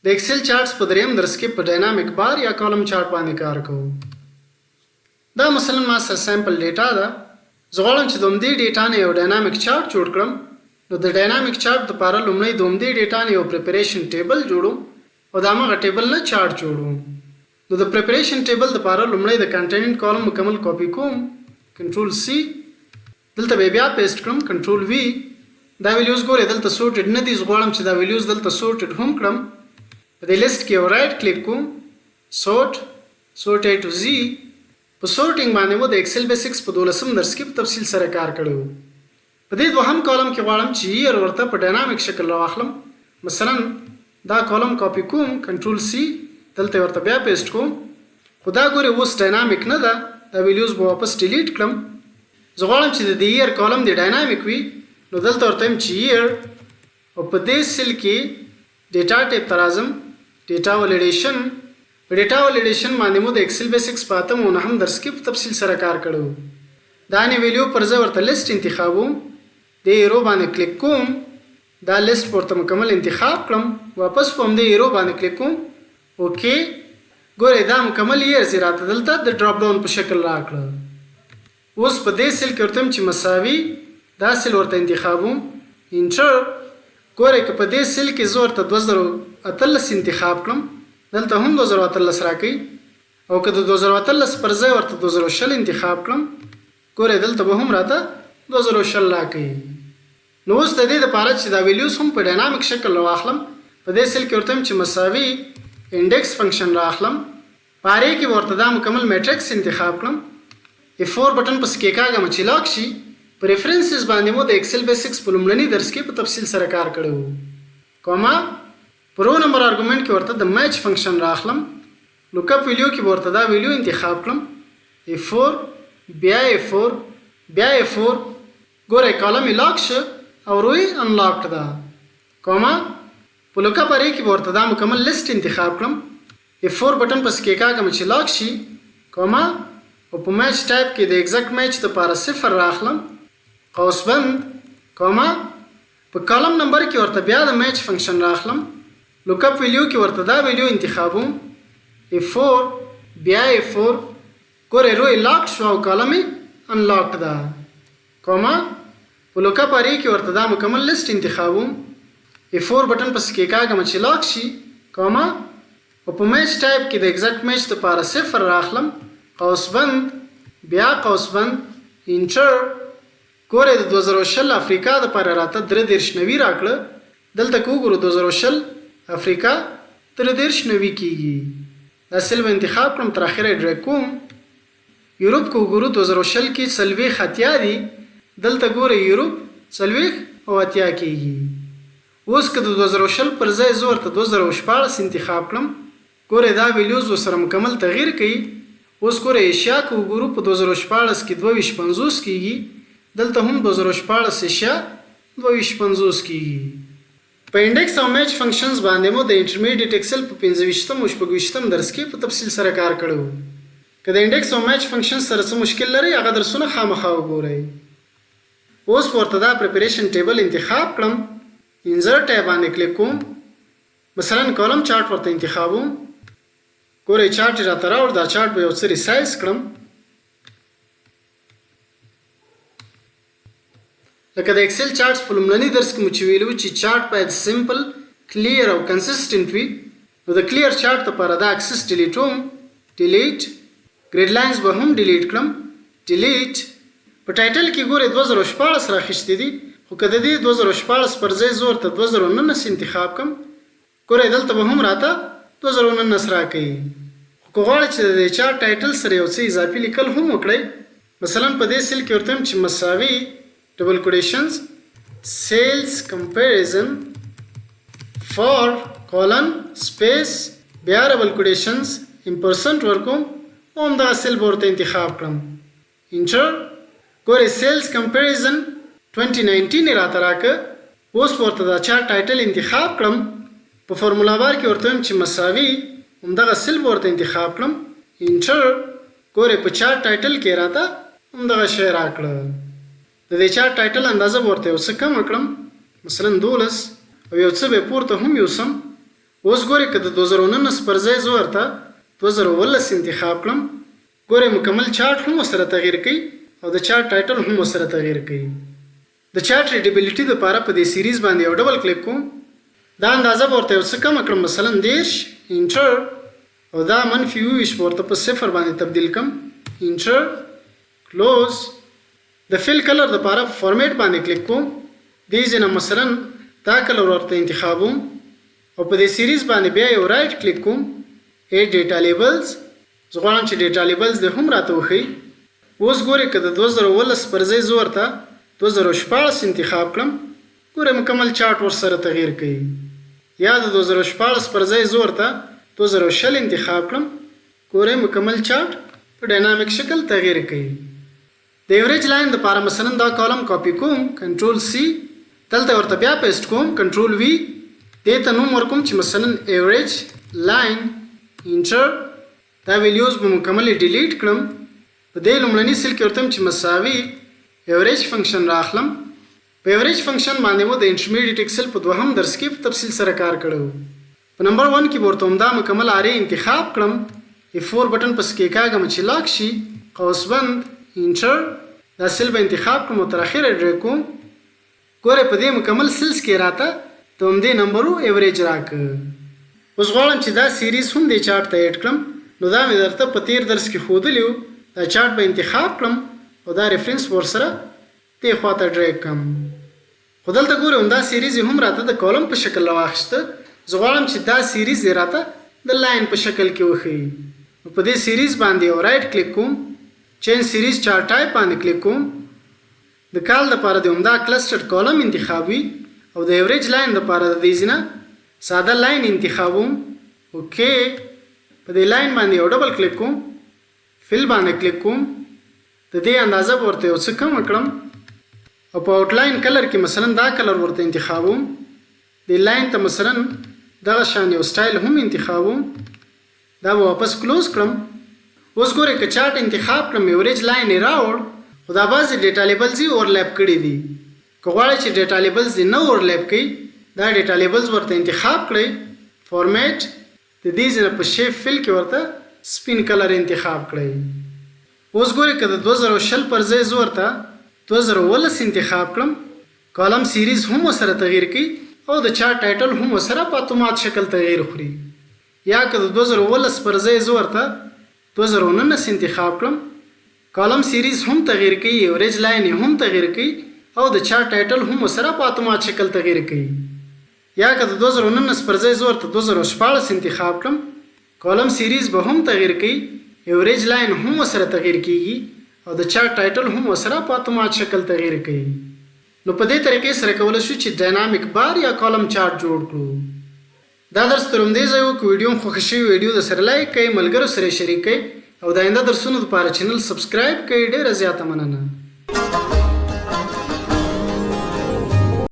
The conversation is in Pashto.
د ایکسل چارټس په دریم درس کې په ډاینامیک بار یا کالم چارټ باندې کار کوو. دا مثلا ما سره سیمپل ډیټا ده. زه غواړم چې د همدې ډیټا نه یو ډاینامیک چارټ جوړ کړم. نو د ډاینامیک چارټ دپاره لومړی د همدې ډیټا نه یو پریپریشن ټیبل جوړو او د همغه ټیبل نه چارټ جوړو. نو د پریپریشن ټیبل دپاره لومړی د کنټینټ کالم مکمل کاپي کوم، کنټرول سی، دلته بیا پیسټ کړم، کنټرول وی. دا ویلیوز ګورئ دلته سورټډ نه دي. زه غواړم چې دا ویلیوز دلته سورټډ هم کړم. په دې لیست کې یو رایټ کلیک کوم، سورټ ای ټو زی. په سورټینګ باندې مو د ایکسل بیسکس په 12 درس کې په تفصیل سره کار کړی و. په دې دوهم کالم کې غواړم چې یې ورته په ډاینامیک شکل راواخلم. مثلا دا کالم کاپي کوم، کنټرول سی، دلته ورته بیا پیسټ کوم. خو دا ګورئ اوس ډاینامیک نه ده. دا ویلیوز به واپس ډیلیټ کړم. زه غواړم چې د ییر کالم د ډاینامیک وي. نو دلته ورته وایم چې ییر او په دې سیل کې ډیټا ټیپ ته راځم، ډیټا ولیډیشن. په ډیټا ولیډیشن باندې مو د ایکسل بیسکس په 8 او 9 درس کې په تفصیل سره کار کړو. دا نه ویلیو پر ځای ورته لیست انتخابوم، د ایرو باندې کلیک کوم، دا لیست ورته مکمل انتخاب کړم، واپس په همدې ایرو باندې کلیک کوم، اوکې. ګورئ دا مکمل یې زیراته دلته د ډراپ ډاون په شکل راکړه. اوس په دې سیل کې ورته چې مساوي، دا سیل ورته انتخابوم، انټر. ګورئ که په دې سیل کې زه ورته 2018 انتخاب کړم، دلته هم 2018 راکوي. او که د 2018 پر ځای ورته 2020 انتخاب کړم، ګورئ دلته به هم راته 2020 راکوي. نو اوس د دې دپاره چې دا ویلیوز هم په ډاینامیک شکل راواخلم، په دې سیل کې ورته چې مساوي انډیکس فنکشن راخلم. په هرې کې به ورته دا مکمل میټرکس انتخاب کړم. F4 بټن پسې کېکاږم چې لاک شي. په ریفرنسز باندې مو د ایکسل بیسکس په لومړني درس کې په تفصیل سره کار کړی و. کوما په رو نمبر آرګومنټ کې ورته د میچ فنکشن راخلم. لوکاپ ویلیو کې ورته دا ویلیو انتخاب کړم، F4 بیا F4 بیا F4. ګورئ کالم یې لاک شه او روی انلاکډ ده. کوما په لوکاپ ارې کې ورته دا مکمل لیست انتخاب کړم، F4 بټن پسې کېکاږم چې لاک شي. کوما او په میچ ټایپ کې د ایگزیکټ میچ لپاره 0 راخلم، قوس بند. کوما په کالم نمبر کې ورته بیا د میچ فنکشن راخلم. لوکاپ ویلیو کې ورته دا ویلیو انتخابوم، F4 بیا F4. ګورئ روی لاک شو او کالم یې انلاکډ ده. کوما په لوکاپ ارې کې ورته دا مکمل لیست انتخابوم، F4 بټن پسې کېکاږم چې لاک شي. کوما او په میچ ټایپ کې د ایگزیکټ میچ لپاره 0 راخلم، قوس بند بیا قوس بند، انټر. ګورئ د 2020 افریقا دپاره راته 93 راکړه. دلته که وګورو 2020 افریقا 93 کېږي. دا سیل به انتخاب کړم، تر اخره یې ډریګ کوم. یوروپ که وګورو 2020 کې 40 اتیا دي. دلته ګورئ یوروپ 40 او اتیا کېږي. اوس که د 2020 پر ځای زه ورته 2014 انتخاب کړم، ګورئ دا ویلیوز ورسره مکمل تغییر کوي. اوس ګورئ ایشیا که وګورو په 2014 کې 2250 کېږي، دلته هم 2014 ایشیا 2250 کېږي. په انډیکس او میچ فنکشنز باندې مو د انټرمیډیټ ایکسل په 25 او 26 درس کې په تفصیل سره کار کړی و. که د انډیکس او میچ فنکشن سره څه مشکل لرئ هغه درسونه خامخا وګورئ. اوس ورته دا پریپریشن ټیبل انتخاب کړم، انسرټ ټیب باندې کلیک کوم، مثلا کالم چارټ ورته انتخابوم. ګورئ چارټ یې راته راوړ. دا چارټ به یو څه ریسایز کړم. لکه د ایکسل چارټس په لومړني درس کې مو چې ویلو چې چارټ باید سمپل، کلیر او کنسسټنټ وي. نو د کلیر چارټ لپاره دا اکسس ډیلیټوم، ډیلیټ. ګریډ لاینز به هم ډیلیټ کړم، ډیلیټ. په ټایټل کې ګورئ 2014 راخیستې دي، خو که د دې 2014 پر ځای زه ورته 2019 انتخاب کړم، ګورئ دلته به هم راته 2019 راکوي. خو که غواړئ چې د دې چارټ ټایټل سره یو څه اضافي لیکل هم وکړئ، مثلا په دې سیل کې ورته چې مساوي ډبل کوټیشنز سیلز کمپیریزن فار کالن سپیس بیا ډبل کوټیشنز امپرسنټ ورکوم او همدغه سیل به ورته انتخاب کړم، انټر. ګورئ سیلز کمپیریزن 2019 یې راته راکړه. اوس ورته دا چارټ ټایټل انتخاب کړم. په فارمولا بار کې ورته چې مساوي همدغه سیل به ورته انتخاب کړم، انټر. ګورئ په چارټ ټایټل کې راته همدغه شی راکړه. د دې چارټ ټایټل اندازه به ورته یو څه کمه کړم، مثلا 12 او یو څه به پورته هم یوسم. اوس ګورئ که د 2019 پر ځای زه ورته 2019 انتخاب کړم، ګورئ مکمل چارټ هم ورسره تغییر کوي او د چارټ ټایټل هم ورسره تغییر کوي. د چارټ ریډیبلیټي دپاره په دې سیریز باندې یو ډبل کلیک کوم. دا اندازه به ورته یو څه کمه کړم، مثلا 10 انټر، او دا -20 به ورته په 0 باندې تبدیل کړم، انټر کلوز. د فیل کلر دپاره په فارمیټ باندې کلیک کوم، دې ځای نه مثلا دا کلر ورته انتخابوم او په دې سیریز باندې بیا یو رایټ کلیک کوم، ایډ ډیټا لیبلز. زه غواړم چې ډیټا لیبلز دې هم راته وښیي. اوس ګورئ که د 2019 پر ځای زه ورته 2014 انتخاب کړم، ګورئ مکمل چارټ ورسره تغییر کوي. یا د 2014 پر ځای زه ورته 2020 انتخاب کړم، ګورئ مکمل چارټ په ډاینامیک شکل تغییر کوي. د ایوریج لاین دپاره مثلا دا کالم کاپی کوم، کنټرول سی، دلته ورته بیا پیسټ کوم، کنټرول وی، دې ته نوم ورکوم چې مثلا ایوریج لاین، انټر. دا ویلیوز به مکمل ډیلیټ کړم. په دې لومړني سیل کې ورته چې مساوي ایوریج فنکشن راخلم. په ایوریج فنکشن باندې مو د انټرمیډیټ ایکسل په دوهم درس کې په تفصیل سره کار کړو. په نمبر 1 کې ورته همدا مکمل اری انتخاب کړم، F4 بټن پس کې کاږم چې لاک شي، قوس بند، انټر. دا سیل به انتخاب کړم او تر اخره ډریګ کوم. ګورئ په دې مکمل سیلز کې راته د همدې نمبرو ایوریج راکړه. اوس غواړم چې دا سیریز هم دې چارټ ته ایډ کړم، نو دا مې درته په تیر درس کې ښودلی و. دا چارټ به انتخاب کړم او دا ریفرنس ورسره دې خواته ډریګ کړم. خو دلته ګورئ همدا سیریز هم راته د کالم په شکل راواخیسته. زه غواړم چې دا سیریز یې راته د لاین په شکل کې وښیي. نو په دې سیریز باندې یو رایټ کلیک کوم، چینج سیریز چارټ ټایپ باندې کلیک کوم. د کال دپاره د همدا کلسټر کالم انتخاب وي او د ایوریج لاین دپاره د دې ځینه ساده لاین انتخابوم. اوکې، په دې لاین باندې یو ډبل کلیک کوم، فل باندې کلیک کوم، د دې اندازه به ورته یو څه کمه کړم او په آوټلاین کلر کې مثلا دا کلر ورته انتخابوم. دې لاین ته مثلا دغه شان یو سټایل هم انتخابوم، دا به واپس کلوز کړم. اوس ګورئ که چارټ انتخاب کړم، ایوریج لاین یې راوړ، خو دا بعضې ډیټا لیبلز یې اورلیپ کړي دي. که غواړئ چې ډیټا لیبلز دې نه اورلیپ کړي، دا ډیټا لیبلز ورته انتخاب کړئ، فارمیټ، د دې ځای نه په شیپ فل کې ورته سپین کلر انتخاب کړئ. اوس ګورئ که د 2020 پر ځای زه ورته 2019 انتخاب کړم، کالم سیریز هم ورسره تغییر کوي او د چارټ ټایټل هم ورسره په اتومات شکل تغییر خوري. یا که د 2019 پر ځای زه ورته 2019 انتخاب کړم، کالم سیریز هم تغییر کوي، ایوریج لاین هم تغییر کوي او د چارټ ټایټل هم ورسره په اتومات شکل تغییر کوي. یا که د 2019 پر ځای زه ورته 2014 انتخاب کړم، کالم سیریز به هم تغییر کوي، ایوریج لاین هم ورسره تغییر کیږي او د چارټ ټایټل هم ورسره په اتومات شکل تغییر کوي. نو په دې طریقې سره کولی شو چې ډاینامیک بار یا کالم چارټ جوړ کړو. دا درس تر همدې ځای و. که ویډیو مو خوښه شوې ویډیو درسره لایک کړئ، ملګرو سره یې شریک کړئ او د آینده درسونو لپاره چینل سبسکرایب کړئ. ډېره زیاته مننه.